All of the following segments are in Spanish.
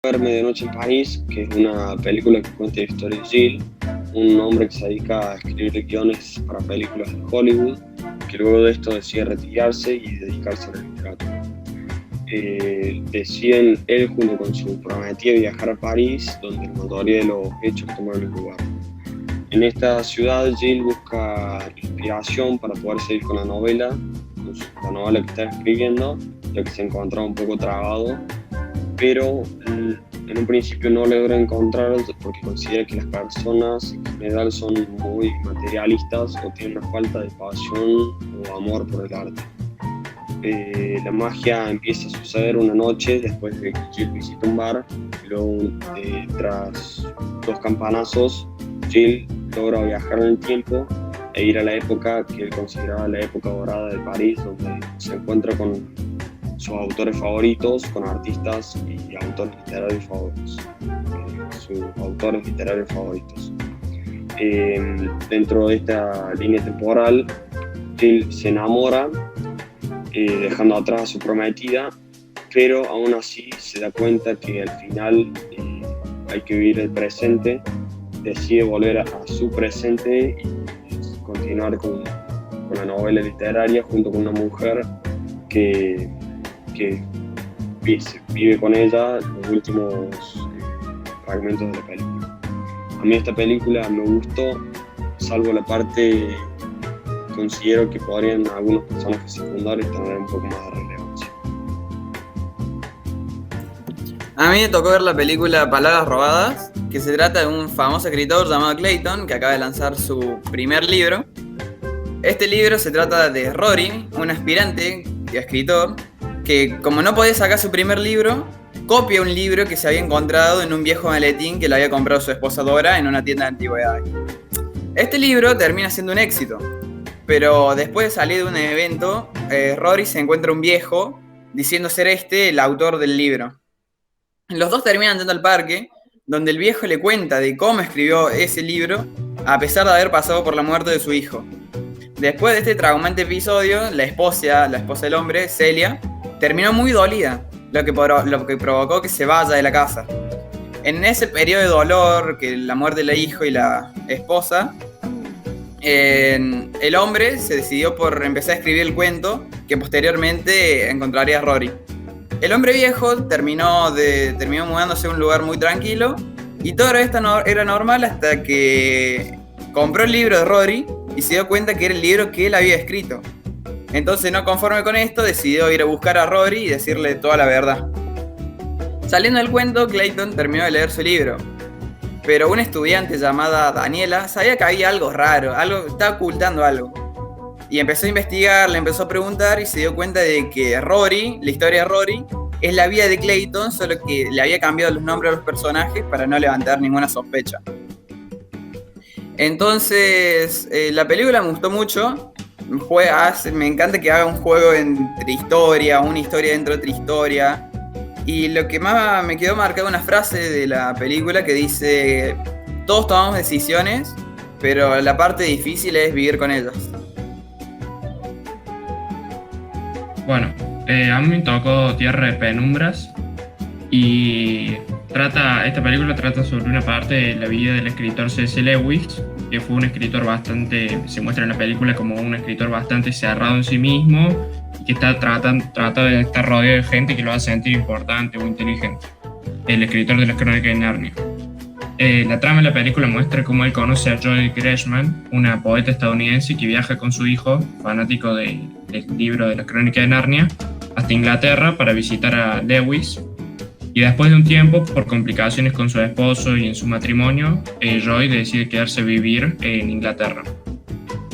Verme de Noche en París, que es una película que cuenta la historia de Jill, un hombre que se dedica a escribir guiones para películas de Hollywood, que luego de esto decide retirarse y dedicarse a la literatura. Deciden él junto con su prometida viajar a París, donde la mayoría de los hechos tomaron lugar. En esta ciudad, Jill busca inspiración para poder seguir con la novela que está escribiendo, ya que se encontraba un poco trabado, pero en un principio no logra encontrarlo porque considera que las personas en general son muy materialistas o tienen una falta de pasión o amor por el arte. La magia empieza a suceder una noche después de que Jill visita un bar y luego tras dos campanazos Jill logra viajar en el tiempo e ir a la época que él consideraba la época dorada de París, donde se encuentra con sus autores favoritos, con artistas y autores literarios favoritos. Dentro de esta línea temporal, Jill se enamora, dejando atrás a su prometida, pero aún así se da cuenta que al final hay que vivir el presente, decide volver a su presente y continuar con la novela literaria junto con una mujer que vive con ella los últimos fragmentos de la película. A mí esta película me gustó, salvo la parte considero que podrían algunos personajes secundarios tener un poco más de relevancia. A mí me tocó ver la película Palabras Robadas, que se trata de un famoso escritor llamado Clayton, que acaba de lanzar su primer libro. Este libro se trata de Rory, un aspirante y escritor, que como no podía sacar su primer libro, copia un libro que se había encontrado en un viejo maletín que le había comprado su esposa Dora en una tienda de antigüedades. Este libro termina siendo un éxito, pero después de salir de un evento, Rory se encuentra un viejo diciendo ser el autor del libro. Los dos terminan yendo al parque, donde el viejo le cuenta de cómo escribió ese libro, a pesar de haber pasado por la muerte de su hijo. Después de este traumante episodio, la esposa del hombre, Celia, terminó muy dolida, lo que provocó que se vaya de la casa. En ese periodo de dolor, que la muerte del hijo y la esposa, el hombre se decidió por empezar a escribir el cuento que posteriormente encontraría a Rory. El hombre viejo terminó mudándose a un lugar muy tranquilo y todo esto era normal hasta que compró el libro de Rory y se dio cuenta que era el libro que él había escrito. Entonces, no conforme con esto, decidió ir a buscar a Rory y decirle toda la verdad. Saliendo del cuento, Clayton terminó de leer su libro, pero una estudiante llamada Daniela sabía que había algo raro, estaba ocultando algo. Y empezó a investigar, le empezó a preguntar y se dio cuenta de que Rory, la historia de Rory, es la vida de Clayton, solo que le había cambiado los nombres a los personajes para no levantar ninguna sospecha. Entonces, la película me gustó mucho. Me encanta que haga un juego entre historia, una historia dentro de otra historia. Y lo que más me quedó marcada una frase de la película que dice: todos tomamos decisiones, pero la parte difícil es vivir con ellas. Bueno, a mí me tocó Tierra de Penumbras y esta película trata sobre una parte de la vida del escritor C.S. Lewis, que fue un escritor se muestra en la película como un escritor bastante cerrado en sí mismo y que trata de estar rodeado de gente que lo hace sentir importante o inteligente. El escritor de las Crónicas de Narnia. La trama de la película muestra cómo él conoce a Joy Gresham, una poeta estadounidense que viaja con su hijo, fanático del libro de las Crónicas de Narnia, hasta Inglaterra para visitar a Lewis. Y después de un tiempo, por complicaciones con su esposo y en su matrimonio, Joy decide quedarse a vivir en Inglaterra.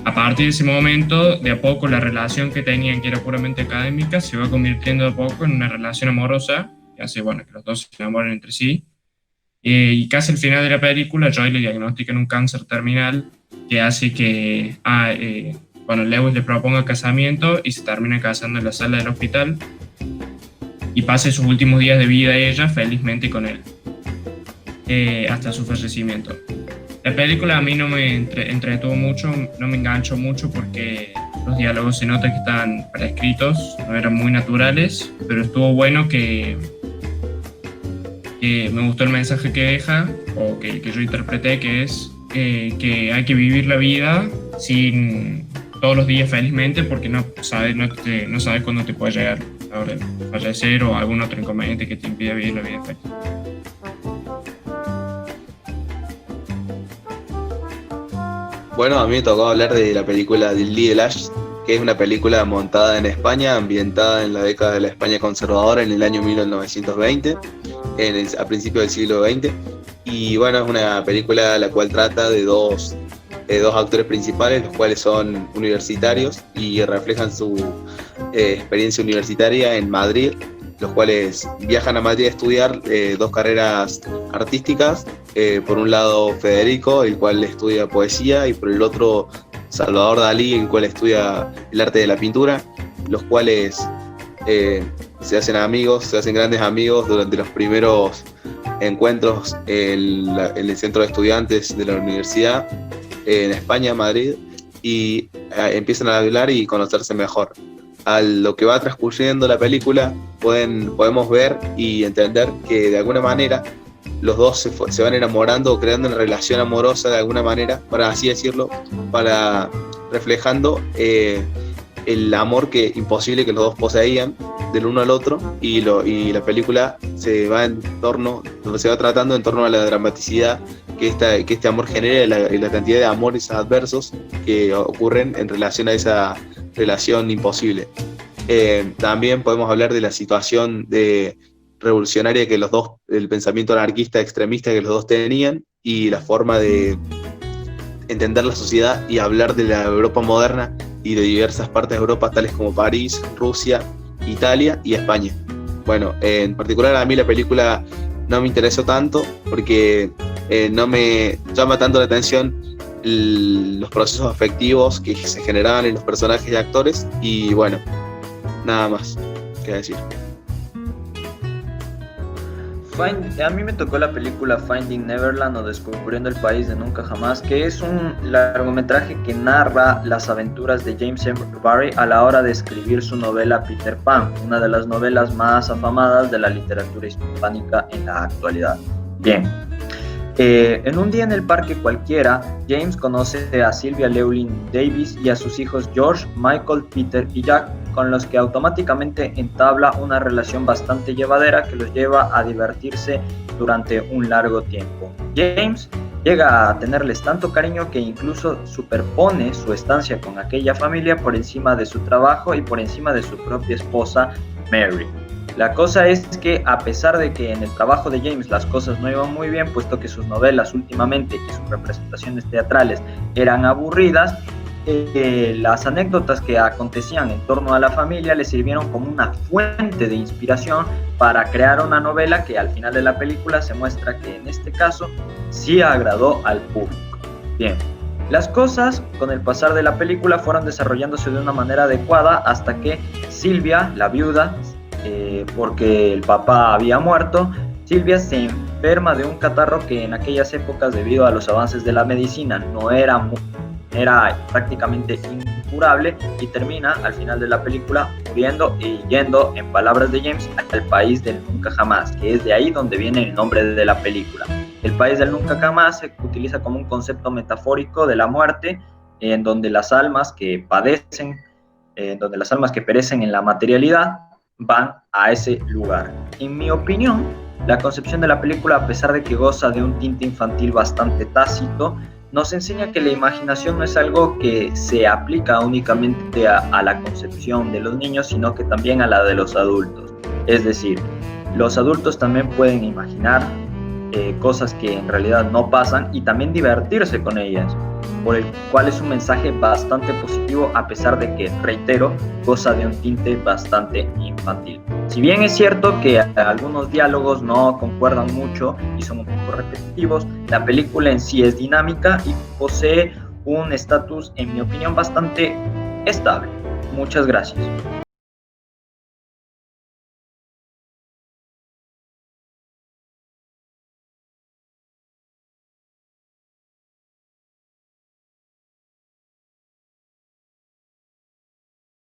A partir de ese momento, de a poco la relación que tenían, que era puramente académica, se va convirtiendo de a poco en una relación amorosa, que hace que los dos se enamoren entre sí. Y casi al final de la película, Joy le diagnostican un cáncer terminal que hace que Lewis le proponga casamiento y se termina casando en la sala del hospital y pase sus últimos días de vida ella felizmente con él, hasta su fallecimiento. La película a mí no me entretuvo mucho, no me enganchó mucho porque los diálogos se nota que estaban prescritos, no eran muy naturales, pero estuvo bueno que Me gustó el mensaje que deja, o que yo interpreté, que es que hay que vivir la vida sin todos los días felizmente, porque no sabes cuándo te puede llegar la hora de fallecer o algún otro inconveniente que te impida vivir la vida feliz. Bueno, a mí me tocó hablar de la película de Lee Lash, que es una película montada en España, ambientada en la década de la España conservadora en el año 1920, a principios del siglo XX. Y bueno, es una película la cual trata de dos actores principales, los cuales son universitarios y reflejan su experiencia universitaria en Madrid, los cuales viajan a Madrid a estudiar dos carreras artísticas. Por un lado Federico, el cual estudia poesía, y por el otro Salvador Dalí, el cual estudia el arte de la pintura, los cuales se hacen grandes amigos durante los primeros encuentros en el centro de estudiantes de la universidad en España, Madrid, y empiezan a hablar y conocerse mejor. A lo que va transcurriendo la película podemos ver y entender que de alguna manera los dos se van enamorando o creando una relación amorosa de alguna manera, para así decirlo, para reflejando el amor imposible que los dos poseían del uno al otro, y la película se va tratando en torno a la dramaticidad que este amor genera y la cantidad de amores adversos que ocurren en relación a esa relación imposible. También podemos hablar de la situación revolucionaria el pensamiento anarquista extremista que los dos tenían, y la forma de entender la sociedad y hablar de la Europa moderna y de diversas partes de Europa, tales como París, Rusia, Italia y España. Bueno, en particular a mí la película no me interesó tanto porque no me llama tanto la atención los procesos afectivos que se generaban en los personajes y actores, y bueno, nada más que decir. A mí me tocó la película Finding Neverland, o Descubriendo el País de Nunca Jamás, que es un largometraje que narra las aventuras de James M. Barrie a la hora de escribir su novela Peter Pan, una de las novelas más afamadas de la literatura hispánica en la actualidad. Bien, en un día en el parque cualquiera, James conoce a Sylvia Llewellyn Davis y a sus hijos George, Michael, Peter y Jack, con los que automáticamente entabla una relación bastante llevadera que los lleva a divertirse durante un largo tiempo. James llega a tenerles tanto cariño que incluso superpone su estancia con aquella familia por encima de su trabajo y por encima de su propia esposa, Mary. La cosa es que, a pesar de que en el trabajo de James las cosas no iban muy bien, puesto que sus novelas últimamente y sus representaciones teatrales eran aburridas, las anécdotas que acontecían en torno a la familia le sirvieron como una fuente de inspiración para crear una novela que al final de la película se muestra que en este caso sí agradó al público. Bien, las cosas con el pasar de la película fueron desarrollándose de una manera adecuada hasta que Sylvia, la viuda, porque el papá había muerto, Sylvia se enferma de un catarro que en aquellas épocas, debido a los avances de la medicina, era prácticamente incurable, y termina al final de la película muriendo y yendo, en palabras de James, al país del nunca jamás, que es de ahí donde viene el nombre de la película. El país del nunca jamás se utiliza como un concepto metafórico de la muerte, en donde las almas que perecen en la materialidad van a ese lugar. En mi opinión, la concepción de la película, a pesar de que goza de un tinte infantil bastante tácito, nos enseña que la imaginación no es algo que se aplica únicamente a la concepción de los niños, sino que también a la de los adultos. Es decir, los adultos también pueden imaginar cosas que en realidad no pasan y también divertirse con ellas, por el cual es un mensaje bastante positivo, a pesar de que, reitero, goza de un tinte bastante infantil. Si bien es cierto que algunos diálogos no concuerdan mucho y son un poco repetitivos, la película en sí es dinámica y posee un estatus, en mi opinión, bastante estable. Muchas gracias.